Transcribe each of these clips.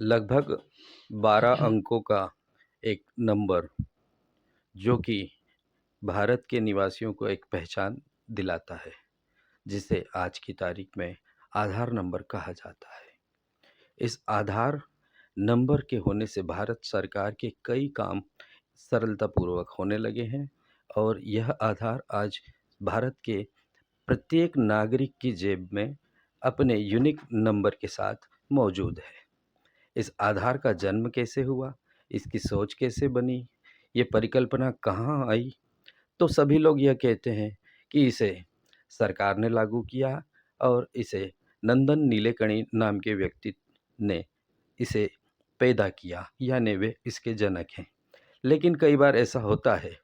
लगभग 12 अंकों का एक नंबर जो कि भारत के निवासियों को एक पहचान दिलाता है, जिसे आज की तारीख में आधार नंबर कहा जाता है। इस आधार नंबर के होने से भारत सरकार के कई काम सरलतापूर्वक होने लगे हैं और यह आधार आज भारत के प्रत्येक नागरिक की जेब में अपने यूनिक नंबर के साथ मौजूद है। इस आधार का जन्म कैसे हुआ, इसकी सोच कैसे बनी, ये परिकल्पना कहाँ आई, तो सभी लोग यह कहते हैं कि इसे सरकार ने लागू किया और इसे नंदन नीलेकणी नाम के व्यक्ति ने इसे पैदा किया, यानी वे इसके जनक हैं। लेकिन कई बार ऐसा होता है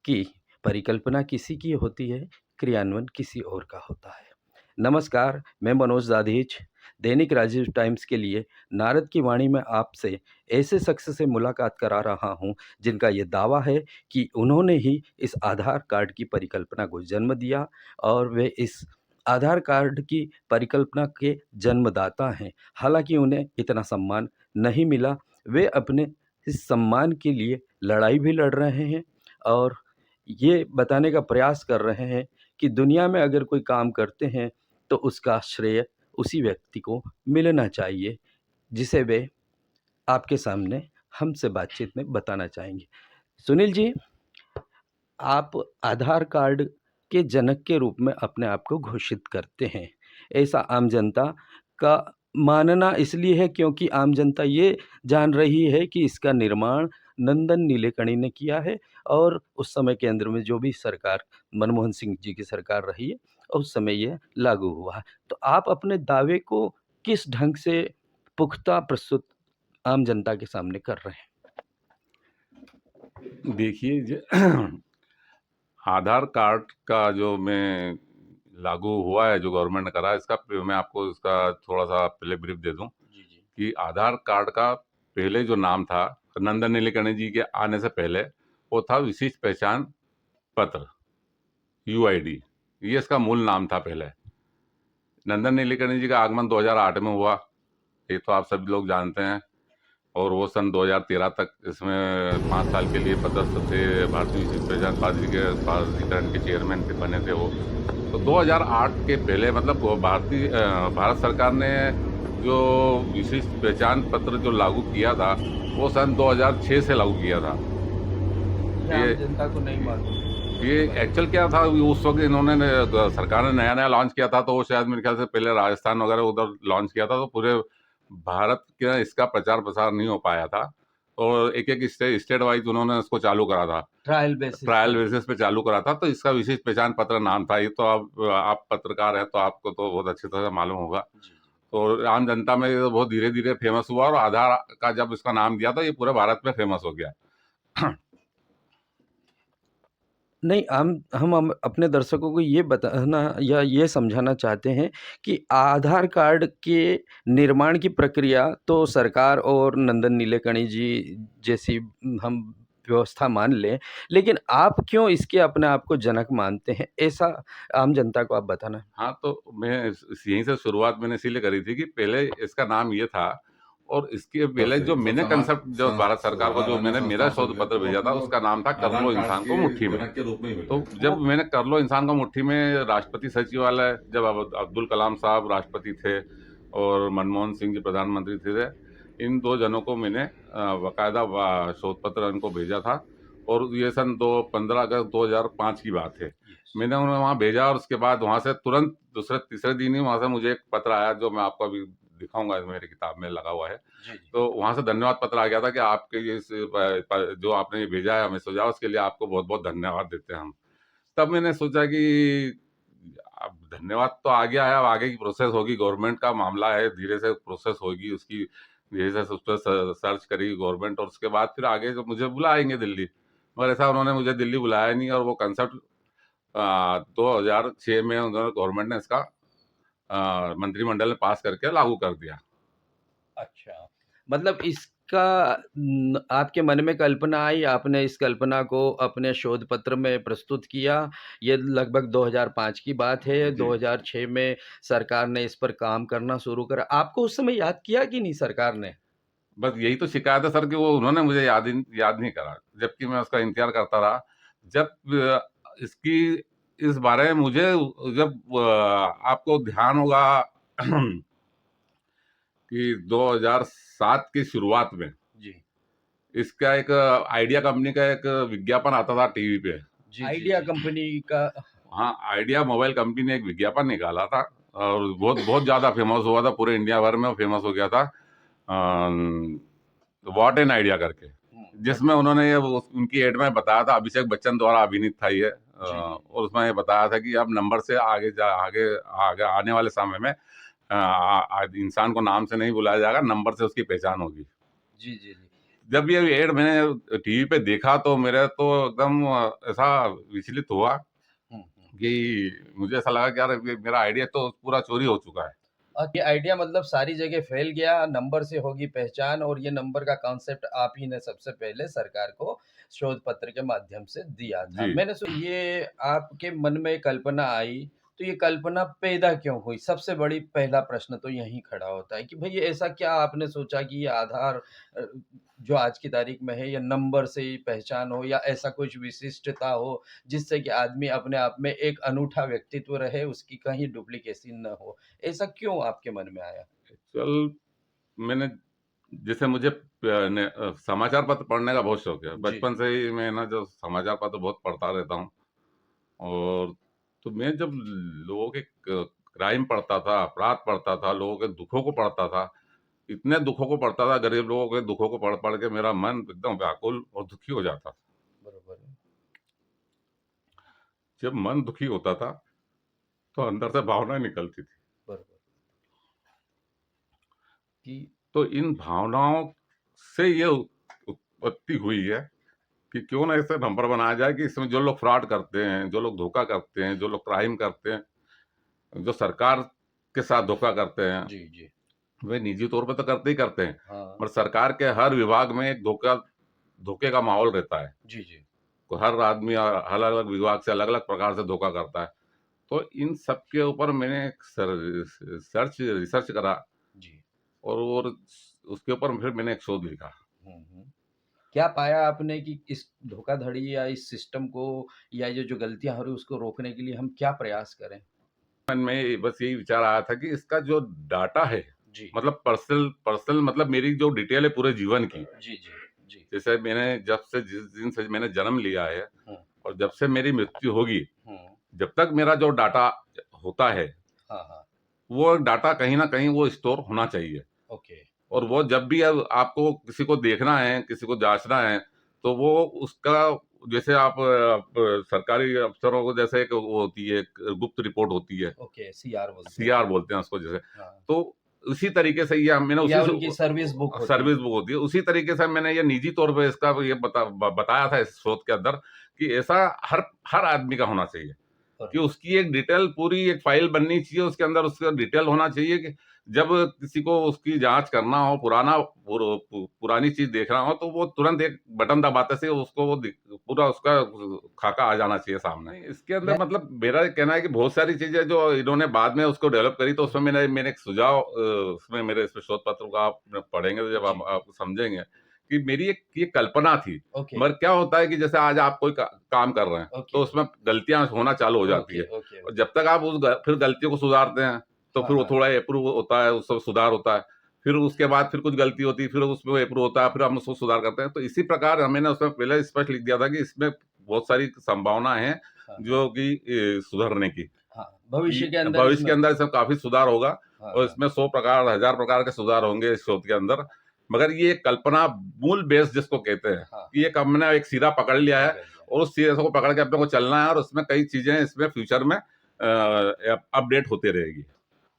कि परिकल्पना किसी की होती है, क्रियान्वयन किसी और का होता है। नमस्कार, मैं मनोज दाधीच दैनिक राजीव टाइम्स के लिए नारद की वाणी में आपसे ऐसे शख्स से मुलाकात करा रहा हूं जिनका ये दावा है कि उन्होंने ही इस आधार कार्ड की परिकल्पना को जन्म दिया और वे इस आधार कार्ड की परिकल्पना के जन्मदाता हैं। हालांकि उन्हें इतना सम्मान नहीं मिला, वे अपने इस सम्मान के लिए लड़ाई भी लड़ रहे हैं और ये बताने का प्रयास कर रहे हैं कि दुनिया में अगर कोई काम करते हैं तो उसका श्रेय उसी व्यक्ति को मिलना चाहिए, जिसे वे आपके सामने हमसे बातचीत में बताना चाहेंगे। सुनील जी, आप आधार कार्ड के जनक के रूप में अपने आप को घोषित करते हैं। ऐसा आम जनता का मानना इसलिए है क्योंकि आम जनता ये जान रही है कि इसका निर्माण नंदन नीलेकणी ने किया है और उस समय केंद्र में जो भी सरकार मनमोहन सिंह जी की सरकार रही है, उस समय ये लागू हुआ है। तो आप अपने दावे को किस ढंग से पुख्ता प्रस्तुत आम जनता के सामने कर रहे हैं? देखिए आधार कार्ड का जो मैं लागू हुआ है, जो गवर्नमेंट ने करा, इसका मैं आपको इसका थोड़ा सा पहले ब्रीफ दे दूं कि आधार कार्ड का पहले जो नाम था नंदन नीलेकणी जी के आने से पहले, वो था विशिष्ट पहचान पत्र, यूआईडी। ये इसका मूल नाम था पहले। नंदन नीलेकणी जी का आगमन 2008 में हुआ, ये तो आप सभी लोग जानते हैं। और वो सन 2013 तक इसमें 5 साल के लिए पदस्थ थे। भारतीय विशिष्ट पहचान प्राधिकरण के चेयरमैन थे, बने थे वो। तो 2008 के पहले मतलब भारत सरकार ने जो विशिष्ट पहचान पत्र जो लागू किया था, वो सन 2006 से लागू किया था। ये जनता को नहीं मालूम। ये एक्चुअल क्या था, उस वक्त इन्होंने सरकार ने नया नया लॉन्च किया था, तो वो शायद मेरे ख्याल से पहले राजस्थान वगैरह उधर लॉन्च किया था, तो पूरे भारत के इसका प्रचार प्रसार नहीं हो पाया था। और एक एक स्टेट वाइज उन्होंने इसको चालू करा था, ट्रायल बेसिस पे चालू करा था। तो इसका विशेष पहचान पत्र नाम था। ये तो आप पत्रकार है तो आपको तो बहुत अच्छी तरह से मालूम होगा। तो आम जनता में ये बहुत धीरे धीरे फेमस हुआ और आधार का जब इसका नाम दिया तो ये पूरे भारत में फेमस हो गया। नहीं, हम अपने दर्शकों को ये बताना या ये समझाना चाहते हैं कि आधार कार्ड के निर्माण की प्रक्रिया तो सरकार और नंदन नीलेकणी जी जैसी हम व्यवस्था मान लें, लेकिन आप क्यों इसके अपने आप को जनक मानते हैं? ऐसा आम जनता को आप बताना। हाँ, तो मैं यहीं से शुरुआत मैंने इसीलिए करी थी कि पहले इसका नाम ये था, और इसके पहले जो मैंने कंसेप्ट जो भारत सरकार को जो मैंने मेरा शोध पत्र भेजा था, उसका नाम था कर लो इंसान को मुट्ठी में। तो जब मैंने कर लो इंसान को मुट्ठी में, राष्ट्रपति सचिवालय जब अब्दुल कलाम साहब राष्ट्रपति थे और मनमोहन सिंह जी प्रधानमंत्री थे, इन दो जनों को मैंने बाकायदा शोध पत्र इनको भेजा था। और ये सन 15 अगस्त 2005 की बात है। मैंने उन्हें वहाँ भेजा और उसके बाद वहाँ से तुरंत दूसरे तीसरे दिन ही वहाँ से मुझे एक पत्र आया, जो मैं आपको अभी दिखाऊंगा, मेरी किताब में लगा हुआ है। तो वहाँ से धन्यवाद पत्र आ गया था कि आपके ये जो आपने ये भेजा है हमें सुझाव, उसके लिए आपको बहुत बहुत धन्यवाद देते हैं हम। तब मैंने सोचा कि अब धन्यवाद तो आ गया है, अब आगे की प्रोसेस होगी, गवर्नमेंट का मामला है, धीरे से प्रोसेस होगी उसकी, धीरे से उस पर सर्च करेगी गवर्नमेंट, और उसके बाद फिर आगे तो मुझे बुलाएंगे दिल्ली। मगर ऐसा उन्होंने मुझे दिल्ली बुलाया नहीं, और वो कंसेप्ट 2006 में उन्होंने गवर्नमेंट ने इसका मंत्रिमंडल ने पास करके लागू कर दिया। अच्छा, मतलब इसका आपके मन में कल्पना आई, आपने इस कल्पना को अपने शोध पत्र में प्रस्तुत किया। ये लगभग 2005 की बात है। 2006 में सरकार ने इस पर काम करना शुरू करा। आपको उस समय याद किया कि नहीं सरकार ने? बस यही तो शिकायत है सर कि वो उन्होंने मुझे याद नहीं करा, जबकि मैं उसका इंतज़ार करता रहा। जब इसकी इस बारे में मुझे जब आपको ध्यान होगा कि 2007 की शुरुआत में जी। इसका एक आइडिया कंपनी का एक विज्ञापन आता था टीवी पे। आइडिया कंपनी का। हाँ, आइडिया मोबाइल कंपनी ने एक विज्ञापन निकाला था और बहुत बहुत ज़्यादा फेमस हुआ था, पूरे इंडिया भर में फेमस हो गया था। व्हाट एन आइडिया करके, जिसमें उन्होंने ये उनकी एड में बताया था, अभिषेक बच्चन द्वारा अभिनीत था ये, और उसमें ये बताया था कि अब नंबर से आगे आगे आने वाले समय में इंसान को नाम से नहीं बुलाया जाएगा, नंबर से उसकी पहचान होगी। जी, जी, जी। जब ये एड मैंने टीवी पे देखा तो मेरा तो एकदम ऐसा विचलित हुआ कि मुझे ऐसा लगा कि यार ये मेरा आइडिया तो पूरा चोरी हो चुका है। ये आइडिया मतलब सारी जगह फैल गया, नंबर से होगी पहचान, और ये नंबर का कॉन्सेप्ट आप ही ने सबसे पहले सरकार को शोध पत्र के माध्यम से दिया था। जी। ये आपके मन में कल्पना आई, तो ये कल्पना पैदा क्यों हुई? सबसे बड़ी पहला प्रश्न तो यहीं खड़ा होता है कि भई ऐसा क्या आपने सोचा कि ये आधार अ, जो आज की तारीख में है, ये नंबर से ही पहचान हो, या ऐसा कुछ विशिष्टता हो जिससे कि आदमी अपने आप में एक अनूठा व्यक्तित्व रहे, उसकी कहीं डुप्लीकेसी ना हो? ऐसा क्यों आपके मन में आया? एक्चुअल मैंने जैसे मुझे समाचार पत्र पढ़ने का बहुत शौक है। जी, बचपन से ही मैं ना जो समाचार पत्र बहुत पढ़ता रहता हूँ, और तो मैं जब लोगों के क्राइम पढ़ता था, अपराध पढ़ता था, लोगों के दुखों को पढ़ता था, इतने दुखों को पढ़ता था, गरीब लोगों के दुखों को पढ़ पढ़ के मेरा मन एकदम व्याकुल और दुखी हो जाता था। बरोबर है। जब मन दुखी होता था तो अंदर से भावनाएं निकलती थी। बरोबर कि तो इन भावनाओं से ये उत्पत्ति हुई है कि क्यों ना ऐसे नंबर बनाया जाए कि इसमें जो लोग फ्रॉड करते हैं, जो लोग धोखा करते हैं, जो लोग क्राइम करते हैं, जो सरकार के साथ धोखा करते हैं, जी, जी। वे निजी तौर पे तो करते ही करते हैं, हाँ। पर सरकार के हर विभाग में एक धोखे का माहौल रहता है। जी, जी। तो हर आदमी अलग अलग विभाग से अलग अलग प्रकार से धोखा करता है। तो इन सब के ऊपर मैंने एक रिसर्च करा, जी। और उसके ऊपर फिर मैंने एक शोध लिखा। हुँ, हुँ। क्या पाया आपने कि इस धोखाधड़ी या इस सिस्टम को, या ये जो गलतियाँ हो रही हैं उसको रोकने के लिए हम क्या प्रयास करें? मन में बस यही विचार आया था कि इसका जो डाटा है, जी। मतलब पर्सनल पर्सनल मतलब मेरी जो डिटेल है पूरे जीवन की, जी, जी। जी। जैसे मैंने जब से जिस दिन से मैंने जन्म लिया है हुँ, और जब से मेरी मृत्यु होगी, हुँ। जब तक मेरा जो डाटा होता है, हाँ, हाँ। वो डाटा कहीं न कहीं वो स्टोर होना चाहिए। ओके। और वो जब भी अब आपको किसी को देखना है, किसी को जाँचना है, तो वो उसका जैसे आप सरकारी अफ़सरों को जैसे एक वो होती है, एक गुप्त रिपोर्ट होती है, ओके, सीआर बोलते हैं। सीआर बोलते हैं उसको जैसे। हाँ। तो उसी तरीके से ये मैंने या उसी उनकी सर्विस बुक से होती सर्विस है। बुक होती है, उसी तरीके से मैंने ये निजी तौर पे इसका ये बताया था इस शोध के अंदर कि ऐसा हर हर आदमी का होना चाहिए। कि बरोबर। उसकी एक डिटेल पूरी एक फाइल बननी चाहिए, उसके अंदर उसका डिटेल होना चाहिए कि जब किसी को उसकी जाँच करना हो, पुरानी चीज़ देखना हो, तो वो तुरंत एक बटन दबाते से उसको वो पूरा उसका खाका आ जाना चाहिए सामने। नहीं, इसके अंदर मैं मतलब मेरा ये कहना है कि बहुत सारी चीज़ें जो इन्होंने बाद में उसको डेवलप करी, तो उसमें मैंने मैंने एक सुझाव उसमें मेरे इसमें शोध पत्र को आप पढ़ेंगे तो जब जी, आप समझेंगे कि मेरी एक ये कल्पना थी। ओके, मगर क्या होता है कि जैसे आज आप कोई काम कर रहे हैं, तो ओके, उसमें गलतियाँ होना चालू हो जाती ओके, है, ओके, और ओके। जब तक आप फिर गलतियों को सुधारते हैं, तो हाँ, फिर वो हाँ। थोड़ा इम्प्रूव होता है, उसमें सुधार होता है। फिर उसके बाद फिर कुछ गलती होती है, फिर उसमें इम्प्रूव होता है, फिर हम उसको सुधार करते हैं। तो इसी प्रकार मैंने उसमें पहले स्पष्ट लिख दिया था कि इसमें बहुत सारी संभावना है, हाँ, हाँ। जो कि सुधरने की। हाँ, भविष्य के कि अंदर भविष्य इसमें। के अंदर इसमें काफ़ी सुधार होगा, हाँ, और हाँ। इसमें 100 प्रकार, 1000 प्रकार के सुधार होंगे इस शोध के अंदर। मगर ये कल्पना मूल बेस जिसको कहते हैं, हाँ, कि हाँ। एक हमने एक सिरा पकड़ लिया है, पकड़ लिया। और उस सिरे को पकड़ के अपने को चलना है, और उसमें कई चीज़ें इसमें फ्यूचर में अपडेट होते रहेगी।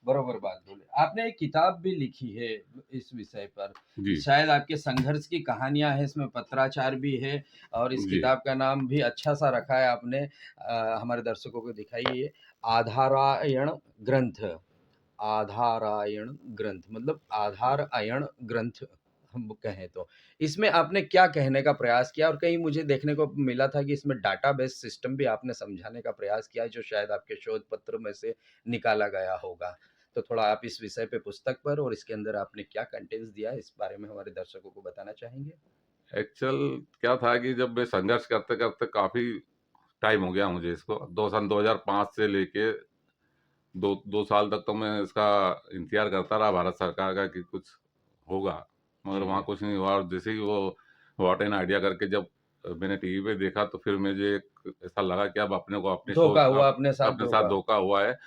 बरोबर बात बोले। आपने एक किताब भी लिखी है इस विषय पर। जी, शायद आपके संघर्ष की कहानियाँ हैं, इसमें पत्राचार भी है, और इस जी। किताब का नाम भी अच्छा-सा रखा है आपने। हमारे दर्शकों को दिखाइए। आधारायण ग्रंथ। आधारायण ग्रंथ मतलब आधार अयण ग्रंथ हम कहें तो। इसमें आपने क्या कहने का प्रयास किया, और कहीं मुझे देखने को मिला था कि इसमें डाटाबेस सिस्टम भी आपने समझाने का प्रयास किया है, जो शायद आपके शोध पत्र में से निकाला गया होगा। तो थोड़ा आप इस विषय पे पुस्तक पर और इसके अंदर आपने क्या कंटेंट्स दिया है, इस बारे में हमारे दर्शकों को बताना चाहेंगे? एक्चुअल क्या था कि जब मैं संघर्ष करते-करते काफ़ी टाइम हो गया मुझे इसको, दो सन 2005 से लेके 2 साल तक तो मैं इसका इंतज़ार करता रहा भारत सरकार का कि कुछ होगा, मगर जी, वहाँ कुछ नहीं हुआ। और जैसे ही वो व्हाट एन आइडिया करके जब मैंने टीवी पे देखा, तो फिर मुझे एक ऐसा लगा कि अब अपने को अपनी धोखा सोच हुआ, अब अपने साथ अपने साथ धोखा, धोखा हुआ है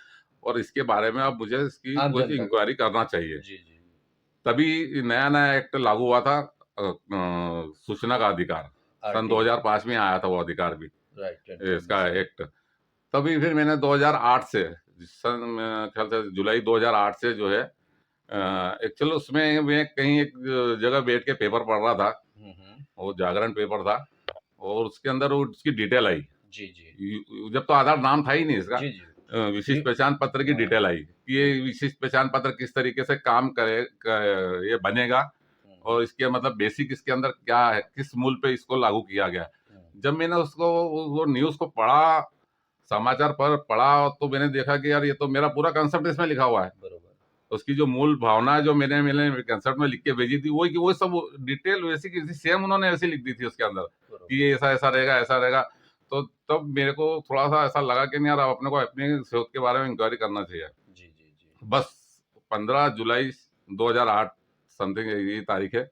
और इसके बारे में अब मुझे इसकी आम कुछ जनता को। इंक्वायरी करना चाहिए। जी, जी। तभी नया-नया एक्ट लागू हुआ था, सूचना का अधिकार। सन आरटीआई, 2005 में आया था वो अधिकार भी, राइट, इसका इन्फॉर्मेशन। एक्ट। तभी फिर मैंने 2008 से, सन ख्याल से जुलाई 2008 से जो है, एक्चुअल उसमें मैं कहीं एक जगह बैठ के पेपर पढ़ रहा था, हुँ, हुँ। वो जागरण पेपर था, और उसके अंदर वो उसकी डिटेल आई। जी, जी। जब तो आधार नाम था ही नहीं इसका, जी, जी। विशिष्ट यू पहचान पत्र की हाँ, डिटेल आई कि जी। ये विशिष्ट पहचान पत्र किस तरीके से काम ये बनेगा, हुँ, हुँ, और इसके मतलब बेसिक इसके अंदर क्या है, किस मूल पे इसको लागू किया गया। हुँ। जब मैंने उसको वो न्यूज़ को पढ़ा, समाचार पर पढ़ा, तो मैंने देखा कि यार ये तो मेरा पूरा कंसेप्ट इसमें लिखा हुआ है। बरोबर, उसकी जो मूल भावना है जो मैंने मैंने कंसेप्ट में लिख के भेजी थी, वही की वही सब डिटेल वैसी की वैसी सेम उन्होंने ऐसी लिख दी थी उसके अंदर, कि बरोबर। ये ऐसा-ऐसा रहेगा, ऐसा रहेगा। तो तब मेरे को थोड़ा-सा ऐसा लगा कि नहीं यार, अब अपने को अपनी शोध के बारे में इंक्वायरी करना चाहिए। जी, जी, जी। बस 15 जुलाई 2008 समथिंग ये तारीख है।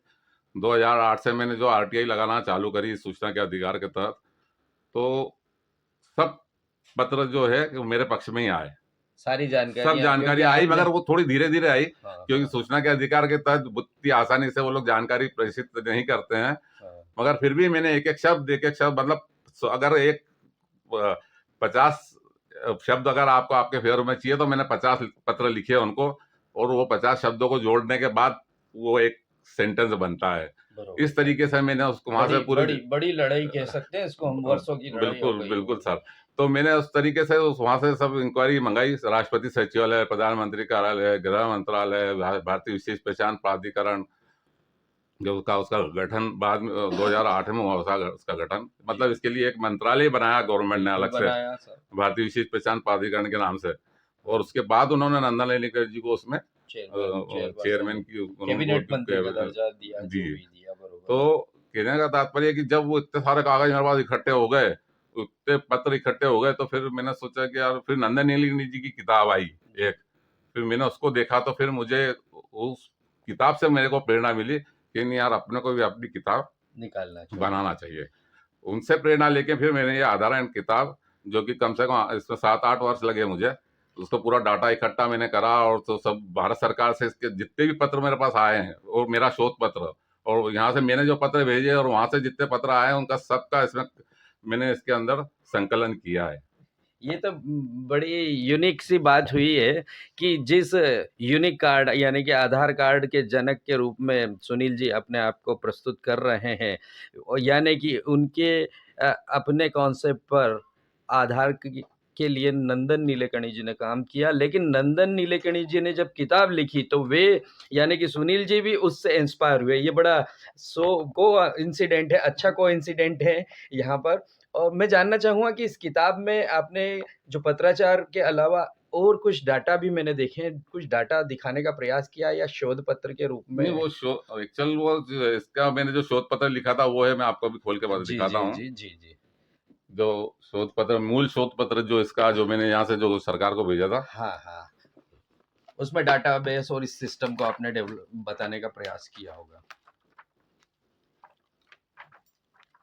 2008 से मैंने जो आरटीआई लगाना चालू करी सूचना के अधिकार के तहत, तो सब पत्र जो है वो मेरे पक्ष में ही आए। सारी सब जानकारियाँ, क्योंकि जानकारी आई, आपने मगर वो थोड़ी धीरे-धीरे आई, हाँ, क्योंकि हाँ, सूचना के अधिकार के तहत इतनी आसानी से वो लोग जानकारी प्रेषित नहीं करते हैं। हाँ। मगर फिर भी मैंने एक-एक शब्द मतलब अगर एक 50 शब्द अगर आपको आपके फेवर में चाहिए, तो मैंने 50 पत्र लिखे उनको, और वो 50 शब्दों को जोड़ने के बाद वो एक सेंटेंस बनता है। बरोबर, इस तरीके से मैंने उसको वहाँ से बड़ी पूरी बड़ी बड़ी लड़ाई कह सकते हैं इसको हम, वर्षों की लड़ाई हो बिल्कुल, गई बिल्कुल होगी। सर। तो मैंने उस तरीके से उस वहाँ से सब इंक्वायरी मंगाई, राष्ट्रपति सचिवालय, प्रधानमंत्री कार्यालय, गृह मंत्रालय, भारतीय विशेष पहचान प्राधिकरण, जो उसका उसका गठन बाद में 2008 में हुआ, उसका गठन। जी, मतलब इसके लिए एक मंत्रालय बनाया गवर्नमेंट ने बिल्कुल अलग से, बनाया सर। भारतीय विशेष पहचान प्राधिकरण के नाम से। और हाँ, उसके बाद उन्होंने नंदन नीलेकर जी को उसमें चेयरपर्सन, चेयरमैन की उन्होंने कैबिनेट मंत्री का दर्जा दिया, दी। जो भी दिया, बरोबर। तो कहने का तात्पर्य है कि जब वो इतने सारे कागज मेरे पास इकट्ठे हो गए, इतने पत्र इकट्ठे हो गए, तो फिर मैंने सोचा कि यार, फिर नंदन नीलेकनी जी की किताब आई जी, एक। फिर मैंने उसको देखा, तो फिर मुझे उस किताब से मेरे को प्रेरणा मिली कि नहीं यार, अपने को भी अपनी किताब निकालना चाहिए। बनाना चाहिए। उनसे प्रेरणा लेके फिर मैंने ये आधार किताब, जो कि कम से कम इसमें 7-8 वर्ष लगे मुझे, उसको पूरा डाटा इकट्ठा मैंने करा, और तो सब भारत सरकार से इसके जितने भी पत्र मेरे पास आए हैं, और मेरा शोध पत्र, और यहाँ से मैंने जो पत्र भेजे और वहाँ से जितने पत्र आए हैं, उनका सबका इसमें मैंने इसके अंदर संकलन किया है। ये तो बड़ी यूनिक सी बात हुई है कि जिस यूनिक कार्ड यानी कि आधार कार्ड के जनक के रूप में सुनील जी अपने आप को प्रस्तुत कर रहे हैं, यानी कि उनके अपने कॉन्सेप्ट पर आधार के लिए नंदन नीलेकणी जी ने काम किया, लेकिन नंदन नीलेकणी जी ने जब किताब लिखी तो वे यानी कि सुनील जी भी उससे इंस्पायर हुए। ये बड़ा को इंसिडेंट है, अच्छा को इंसिडेंट है यहाँ पर। और मैं जानना चाहूँगा कि इस किताब में आपने जो पत्राचार के अलावा और कुछ डाटा भी मैंने देखे हैं, कुछ डाटा दिखाने का प्रयास किया या शोध पत्र के रूप नहीं, में? वो एक्चुअल वो इसका मैंने जो शोध पत्र लिखा था, वो है, मैं आपको अभी खोल के जी, दिखाता जी, हूँ। जी, जी, जी। जो शोध पत्र, मूल शोध पत्र जो इसका, जो मैंने यहाँ से जो सरकार को भेजा था, हाँ, हाँ। उसमें डाटाबेस और इस सिस्टम को आपने डेवलप बताने का प्रयास किया होगा।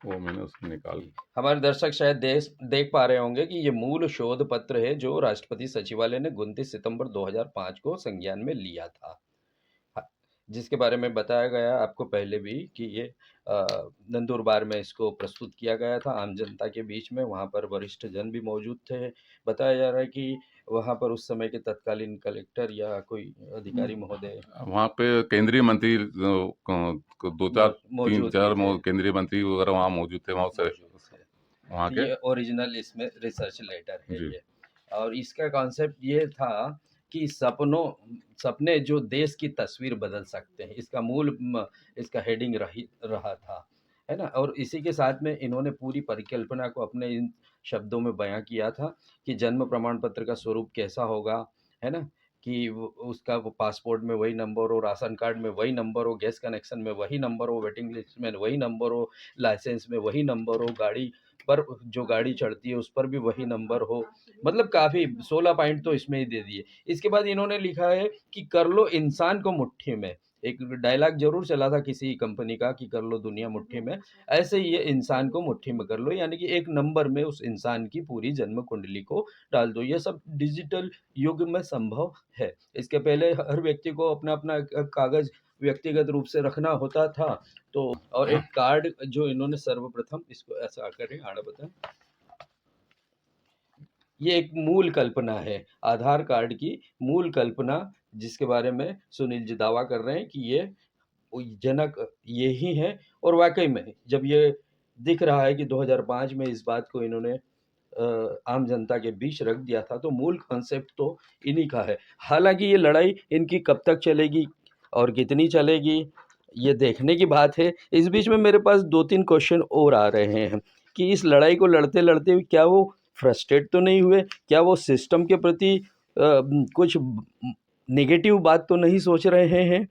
वो मैंने उसमें निकाल। हमारे दर्शक शायद देख पा रहे होंगे कि ये मूल शोध पत्र है जो राष्ट्रपति सचिवालय ने 29 सितंबर 2005 को संज्ञान में लिया था। हाँ, जिसके बारे में बताया गया आपको पहले भी कि ये नंदुरबार में इसको प्रस्तुत किया गया था आम जनता के बीच में, वहाँ पर वरिष्ठ जन भी मौजूद थे। बताया जा रहा है कि वहाँ पर उस समय के तत्कालीन कलेक्टर या कोई अधिकारी महोदय वहाँ पे केंद्रीय मंत्री, 2-4, मौजूद भी 3-4 थे, केंद्रीय मंत्री वगैरह वहाँ मौजूद थे, वहाँ से मौजूद थे। वहाँ तो के। ये ओरिजिनल इसमें रिसर्च लेटर है जी। ये। और इसका कॉन्सेप्ट ये था कि सपने जो देश की तस्वीर बदल सकते हैं, इसका मूल इसका हेडिंग रहा था, है ना? और इसी के साथ में इन्होंने पूरी परिकल्पना को अपने इन शब्दों में बयां किया था कि जन्म प्रमाण पत्र का स्वरूप कैसा होगा, है ना? कि वो उसका वो पासपोर्ट में वही नंबर हो, राशन कार्ड में वही नंबर हो, गैस कनेक्शन में वही नंबर हो, वेटिंग लिस्ट में वही नंबर हो, लाइसेंस में वही नंबर हो, गाड़ी पर जो गाड़ी चढ़ती है उस पर भी वही नंबर हो। मतलब काफ़ी 16 पॉइंट तो इसमें ही दे दिए। इसके बाद इन्होंने लिखा है कि कर लो इंसान को मुट्ठी में। एक डायलॉग ज़रूर चला था किसी कंपनी का कि कर लो दुनिया मुट्ठी में, ऐसे ही ये इंसान को मुट्ठी में कर लो, यानी कि एक नंबर में उस इंसान की पूरी जन्म कुंडली को डाल दो। ये सब डिजिटल युग में संभव है। इसके पहले हर व्यक्ति को अपना-अपना कागज़ व्यक्तिगत रूप से रखना होता था। तो और एक कार्ड जो इन्होंने सर्वप्रथम इसको ऐसा करें आड़ा बताएँ। ये एक मूल कल्पना है, आधार कार्ड की मूल कल्पना, जिसके बारे में सुनील जी दावा कर रहे हैं कि ये जनक यही हैं। और वाक़ई में जब ये दिख रहा है कि 2005 में इस बात को इन्होंने आम जनता के बीच रख दिया था, तो मूल कॉन्सेप्ट तो इन्हीं का है। हालाँकि ये लड़ाई इनकी कब तक चलेगी और कितनी चलेगी, ये देखने की बात है। इस बीच में मेरे पास 2-3 क्वेश्चन और आ रहे हैं कि इस लड़ाई को लड़ते-लड़ते क्या वो फ्रस्ट्रेट तो नहीं हुए? क्या वो सिस्टम के प्रति कुछ नेगेटिव बात तो नहीं सोच रहे हैं?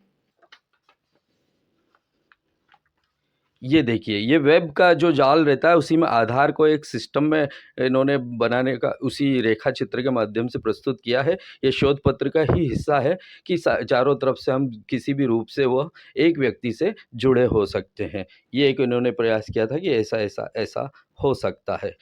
ये देखिए, ये वेब का जो जाल रहता है उसी में आधार को एक सिस्टम में इन्होंने बनाने का उसी रेखा चित्र के माध्यम से प्रस्तुत किया है। ये शोध पत्र का ही हिस्सा है कि चारों तरफ से हम किसी भी रूप से वह एक व्यक्ति से जुड़े हो सकते हैं। ये एक इन्होंने प्रयास किया था कि ऐसा हो सकता है।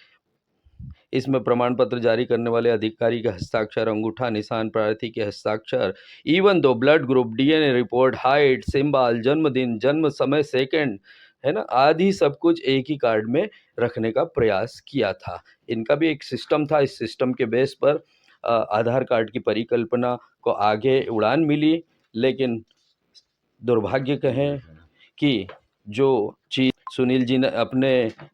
इसमें प्रमाण पत्र जारी करने वाले अधिकारी का हस्ताक्षर, अंगूठा निशान, प्रार्थी के हस्ताक्षर, even though blood group, DNA report, height, symbol, जन्मदिन, जन्म समय, सेकंड, है ना, आदि सब कुछ एक ही कार्ड में रखने का प्रयास किया था। इनका भी एक सिस्टम था। इस सिस्टम के बेस पर आधार कार्ड की परिकल्पना को आगे उड़ान मिली, लेकिन दुर्भाग्य कहें कि जो चीज़ सुनील जी ने अपने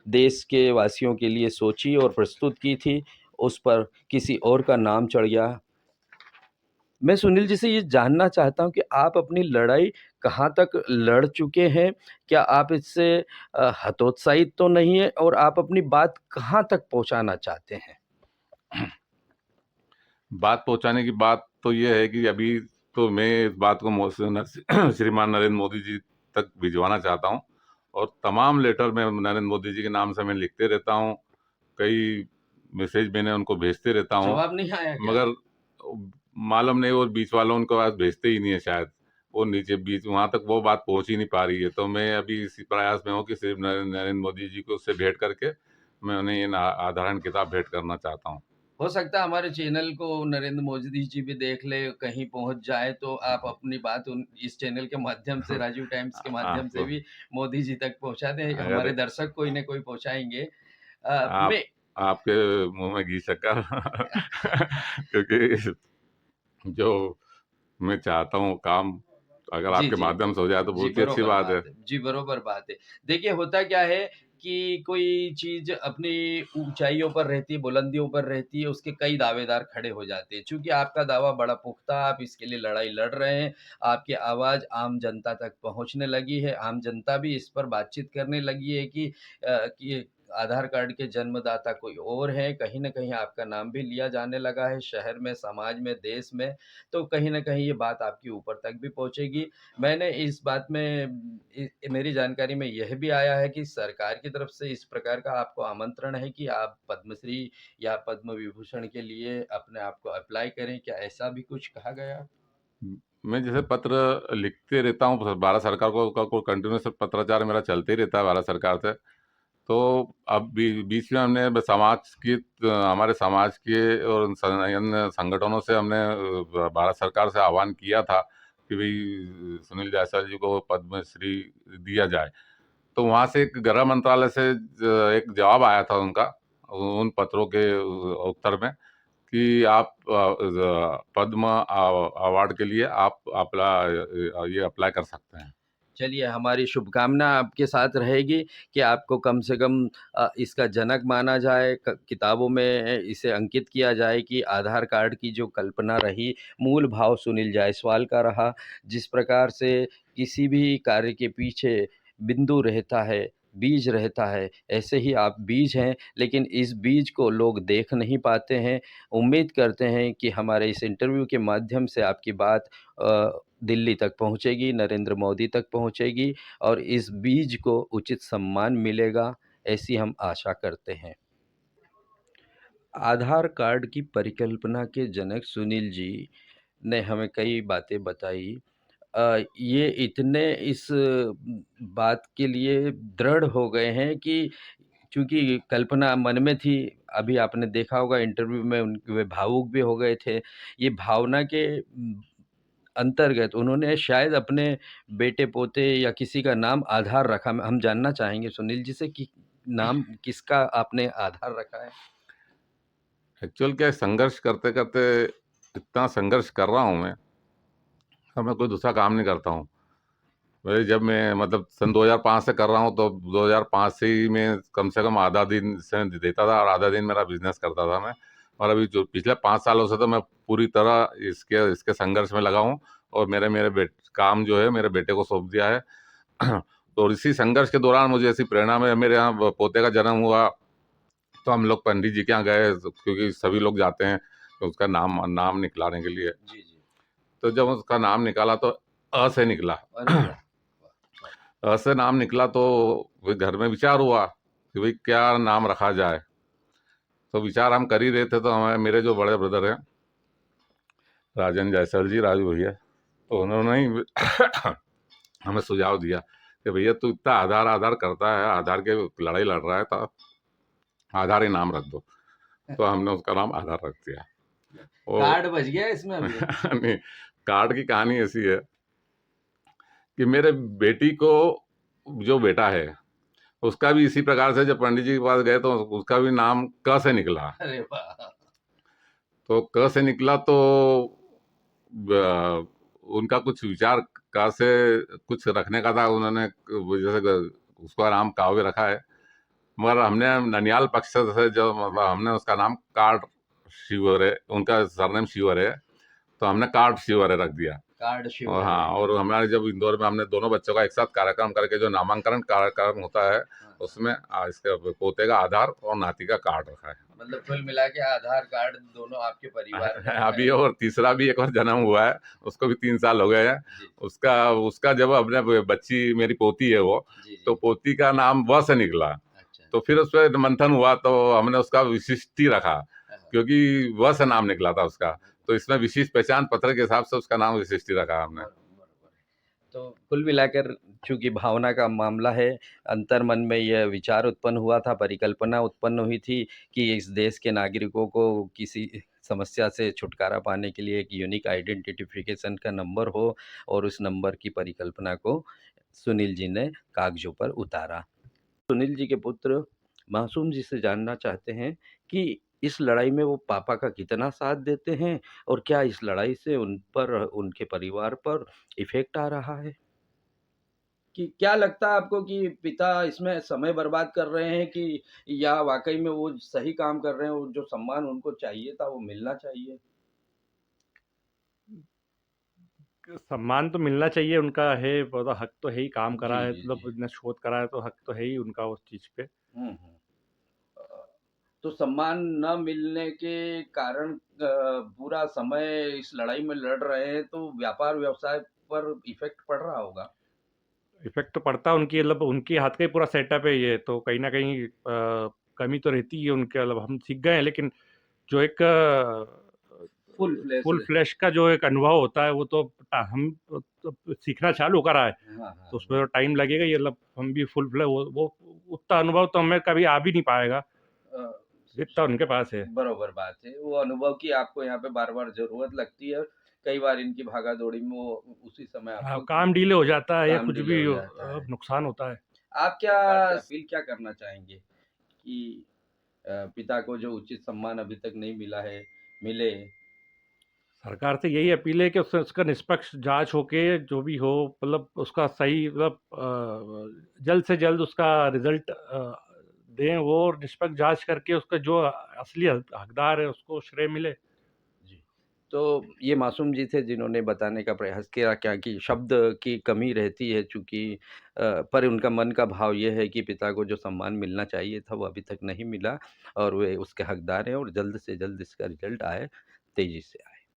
देश के वासियों के लिए सोची और प्रस्तुत की थी, उस पर किसी और का नाम चढ़ गया। मैं सुनील जी से ये जानना चाहता हूँ कि आप अपनी लड़ाई कहाँ तक लड़ चुके हैं? क्या आप इससे हतोत्साहित तो नहीं हैं और आप अपनी बात कहाँ तक पहुँचाना चाहते हैं? बात पहुंचाने की बात तो ये है कि अभी तो मैं इस बात को श्रीमान नरेंद्र मोदी जी तक भिजवाना चाहता हूं, और तमाम लेटर में नरेंद्र मोदी जी के नाम से मैं लिखते रहता हूं, कई मैसेज मैंने उनको भेजते रहता हूं, जवाब नहीं आया क्या? मगर मालूम नहीं, वो बीच वालों उनको पास भेजते ही नहीं है शायद। वो नीचे बीच वहां तक वो बात पहुंच ही नहीं पा रही है। तो मैं अभी इसी प्रयास में हूँ कि सिर्फ नरेंद्र मोदी जी को उससे भेंट करके मैं उन्हें ये आधारण किताब भेंट करना चाहता हूँ। हो सकता है हमारे चैनल को नरेंद्र मोदी जी भी देख ले, कहीं पहुंच जाए, तो आप अपनी बात उन इस चैनल के माध्यम से, राजीव टाइम्स के माध्यम से आपको भी मोदी जी तक पहुंचा दें। अगर हमारे दर्शक कोई न कोई पहुंचाएंगे। आप मैं आपके मुंह में घी शक्कर क्योंकि जो मैं चाहता हूँ काम अगर जी, आपके जी। माध्यम से हो जाए तो जी, बहुत ही अच्छी बरोबर बात है। बात है। जी, बरोबर बात है। देखिए, होता क्या है कि कोई चीज़ अपनी ऊँचाइयों पर रहती है, बुलंदियों पर रहती है, उसके कई दावेदार खड़े हो जाते हैं। चूँकि आपका दावा बड़ा पुख्ता, आप इसके लिए लड़ाई लड़ रहे हैं, आपकी आवाज़ आम जनता तक पहुँचने लगी है, आम जनता भी इस पर बातचीत करने लगी है कि आधार कार्ड के जन्मदाता कोई और हैं, कहीं न कहीं आपका नाम भी लिया जाने लगा है शहर में, समाज में, देश में, तो कहीं न कहीं ये बात आपके ऊपर तक भी पहुँचेगी। मैंने इस बात में मेरी जानकारी में यह भी आया है कि सरकार की तरफ से इस प्रकार का आपको आमंत्रण है कि आप पद्मश्री या पद्म विभूषण के लिए अपने आप को अप्लाई करें, क्या ऐसा भी कुछ कहा गया? मैं जैसे पत्र लिखते रहता हूँ भारत सरकार को कंटिन्यूस पत्राचार मेरा चलते ही रहता है भारत सरकार से। तो अब बीच में हमने समाज की हमारे समाज के और अन्य संगठनों से हमने भारत सरकार से आह्वान किया था कि भाई सुनील जायसवाल जी को पद्मश्री दिया जाए। तो वहाँ से एक गृह मंत्रालय से एक जवाब आया था उनका, उन पत्रों के उत्तर में, कि आप पद्म अवार्ड के लिए आप ये अप्लाई कर सकते हैं। चलिए, हमारी शुभकामना आपके साथ रहेगी कि आपको कम से कम इसका जनक माना जाए, किताबों में इसे अंकित किया जाए कि आधार कार्ड की जो कल्पना रही, मूल भाव सुनील जायसवाल का रहा। जिस प्रकार से किसी भी कार्य के पीछे बिंदु रहता है, बीज रहता है, ऐसे ही आप बीज हैं, लेकिन इस बीज को लोग देख नहीं पाते हैं। उम्मीद करते हैं कि हमारे इस इंटरव्यू के माध्यम से आपकी बात दिल्ली तक पहुँचेगी, नरेंद्र मोदी तक पहुँचेगी और इस बीज को उचित सम्मान मिलेगा, ऐसी हम आशा करते हैं। आधार कार्ड की परिकल्पना के जनक सुनील जी ने हमें कई बातें बताई। ये इतने इस बात के लिए दृढ़ हो गए हैं कि चूँकि कल्पना मन में थी, अभी आपने देखा होगा इंटरव्यू में वे भावुक भी हो गए थे। ये भावना के अंतर्गत उन्होंने शायद अपने बेटे-पोते या किसी का नाम आधार रखा। हम जानना चाहेंगे सुनील जी से कि नाम किसका आपने आधार रखा है? एक्चुअल क्या है, संघर्ष करते-करते इतना संघर्ष कर रहा हूँ अब मैं कोई दूसरा काम नहीं करता हूँ। वही जब मैं मतलब सन 2005 से कर रहा हूँ, तो 2005 से ही मैं कम से कम आधा दिन से देता था और आधा दिन मेरा बिज़नेस करता था मैं। और अभी जो पिछले 5 सालों से तो मैं पूरी तरह इसके इसके संघर्ष में लगा हूँ और मेरे मेरे बेट काम जो है मेरे बेटे को सौंप दिया है। तो इसी संघर्ष के दौरान मुझे ऐसी प्रेरणा में मेरे यहाँ पोते का जन्म हुआ, तो हम लोग पंडित जी के यहाँ गए, क्योंकि सभी लोग जाते हैं तो उसका नाम नाम निकलाने के लिए। जी, जी। तो जब उसका नाम निकाला तो अ से निकला। अरे वाह! वाह! से नाम निकला तो वही घर में विचार हुआ कि भाई क्या नाम रखा जाए। तो विचार हम कर ही रहे थे, तो हमारे मेरे जो बड़े ब्रदर हैं राजन जायसवाल जी, राजू भैया, तो उन्होंने ही हमें सुझाव दिया कि भैया तू इतना आधार आधार करता है, आधार के लड़ाई लड़ रहा है, तो आधार ही नाम रख दो। तो हमने उसका नाम आधार रख दिया। और कार्ड बच गया इसमें अभी। नहीं, कार्ड की कहानी ऐसी है कि मेरे बेटी को जो बेटा है उसका भी इसी प्रकार से जब पंडित जी के पास गए तो उसका भी नाम क से निकला। अरे वाह! तो क से निकला तो उनका कुछ विचार क से कुछ रखने का था, उन्होंने जैसे उसका नाम काव्य रखा है, मगर हमने ननियाल पक्ष से जो मतलब हमने उसका नाम कार्ड शिवर है, उनका सरनेम शिवर है, तो हमने कार्ड शिवर है रख दिया। कार्ड शिव और है। हाँ, और हमारे जब इंदौर में हमने दोनों बच्चों का एक साथ कार्यक्रम करके जो नामांकन कार्यक्रम होता है, हाँ। उसमें इसके पोते का आधार और नाती का कार्ड रखा है। मतलब कुल मिला के आधार कार्ड दोनों आपके परिवार में अभी है। और तीसरा भी एक और जन्म हुआ है, उसको भी 3 साल हो गए हैं। जी, उसका उसका जब अपने बच्ची मेरी पोती है वो, जी, जी। तो पोती का नाम व से निकला। अच्छा। तो फिर उसपे मंथन हुआ तो हमने उसका विशिष्टि रखा, हाँ, क्योंकि व से नाम निकला था उसका। तो इसमें विशिष्ट पहचान पत्र के हिसाब से उसका नाम विशिष्टि रखा हमने। बरोबर है। तो कुल मिलाकर चूँकि भावना का मामला है, अंतर्मन में यह विचार उत्पन्न हुआ था, परिकल्पना उत्पन्न हुई थी कि इस देश के नागरिकों को किसी समस्या से छुटकारा पाने के लिए एक यूनिक आइडेंटिफिकेशन का नंबर हो और उस नंबर की परिकल्पना को सुनील जी ने कागज़ों पर उतारा। सुनील जी के पुत्र मासूम जी से जानना चाहते हैं कि इस लड़ाई में वो पापा का कितना साथ देते हैं और क्या इस लड़ाई से उन पर, उनके परिवार पर इफ़ेक्ट आ रहा है? कि क्या लगता है आपको कि पिता इसमें समय बर्बाद कर रहे हैं कि या वाक़ई में वो सही काम कर रहे हैं, वो जो सम्मान उनको चाहिए था वो मिलना चाहिए? सम्मान तो मिलना चाहिए, उनका है, मतलब हक तो है ही, काम करा जी, है, जी, मतलब जी। इतना शोध करा है, तो हक तो है ही उनका उस चीज़ पे। हुँ, हुँ। तो सम्मान न मिलने के कारण पूरा समय इस लड़ाई में लड़ रहे हैं, तो व्यापार-व्यवसाय पर इफ़ेक्ट पड़ रहा होगा? इफ़ेक्ट तो पड़ता है, उनकी मतलब उनके हाथ का ही पूरा सेटअप है ये, तो कहीं न कहीं कमी तो रहती है उनके, मतलब हम सीख गए हैं, लेकिन जो एक फुल फुल फ्लेश्ड। फ्लैश का जो एक अनुभव होता है, वो तो हम तो सीखना चालू करा है, हाँ, हाँ। तो उसमें तो टाइम लगेगा ही, मतलब हम भी फुल फ्लै वो उतना अनुभव तो हमें कभी आ भी नहीं पाएगा, अ, जितना उनके पास है। बरोबर बात है। वो अनुभव की आपको यहाँ पे बार-बार ज़रूरत लगती है। कई बार इनकी भागा-दौड़ी में वो उसी समय हाँ, आपको काम डिले हो जाता है या काम कुछ डिले भी हो जाता है। नुकसान होता है। आप क्या अपील क्या करना चाहेंगे कि पिता को जो उचित सम्मान अभी तक नहीं मिला है, मिले? सरकार से यही अपील है कि उससे उसका निष्पक्ष जांच होके जो भी हो, मतलब उसका सही, मतलब जल्द से जल्द उसका रिजल्ट दें वो, और निष्पक्ष जांच करके उसका जो असली हकदार है उसको श्रेय मिले। जी। तो ये मासूम जी थे जिन्होंने बताने का प्रयास किया क्या कि शब्द की कमी रहती है चूँकि पर उनका मन का भाव ये है कि पिता को जो सम्मान मिलना चाहिए था वो अभी तक नहीं मिला और वे उसके हकदार हैं और जल्द से जल्द इसका रिज़ल्ट आए, तेज़ी से आए।